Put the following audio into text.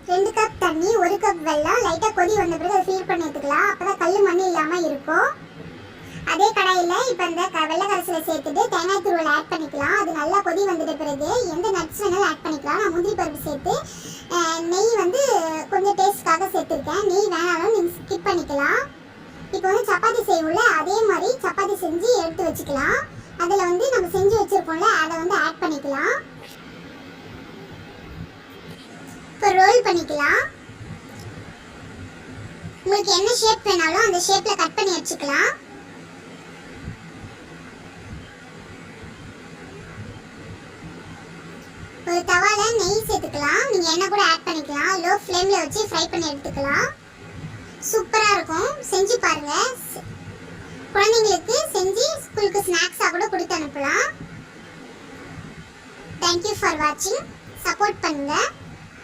2 cup தண்ணி, 1 cup வெல்லம். லைட்டா கொதி வந்த பிறகு அதை ஃபில் பண்ணி எடுத்துக்கலாம். அப்பதான் கல்லு மண்ணு இல்லாம இருக்கும். அதே கடாயில இப்ப இந்த வெள்ளை கரைசலை சேர்த்துட்டு தேங்காய் துருவல் ஆட் பண்ணிக்கலாம். அது நல்லா கொதி வந்துட்ட பிறகு எந்த நட்ஸ் வேணாலும் ஆட் பண்ணிக்கலாம். நான் முந்திரி பருப்பு சேர்த்து நெய் வந்து கொஞ்சம் டேஸ்ட்காக சேர்த்துருக்கேன். நெய் வேணாலும் நீங்கள் ஸ்கிப் பண்ணிக்கலாம். இப்போ வந்து சப்பாத்தி செய்வோம்ல, அதே மாதிரி சப்பாத்தி செஞ்சு எடுத்து வச்சுக்கலாம். அதில் வந்து நம்ம செஞ்சு வச்சுருக்கோம்ல, அதை வந்து ஆட் பண்ணிக்கலாம். இப்போ ரோல் பண்ணிக்கலாம். உங்களுக்கு என்ன ஷேப் வேணாலும் அந்த ஷேப்பில் கட் பண்ணி வச்சுக்கலாம். ஒரு தவால நெய் சேர்த்துக்கலாம். நீங்கள் எண்ணெய் கூட ஆட் பண்ணிக்கலாம். லோ ஃப்ளேமில் வச்சு ஃப்ரை பண்ணி எடுத்துக்கலாம். சூப்பராக இருக்கும், செஞ்சு பாருங்க. குழந்தைங்களுக்கு செஞ்சு ஸ்கூலுக்கு ஸ்நாக்ஸாக கூட கொடுத்து அனுப்பலாம். தேங்க்யூ ஃபார் வாட்சிங். சப்போர்ட் பண்ணுங்கள்.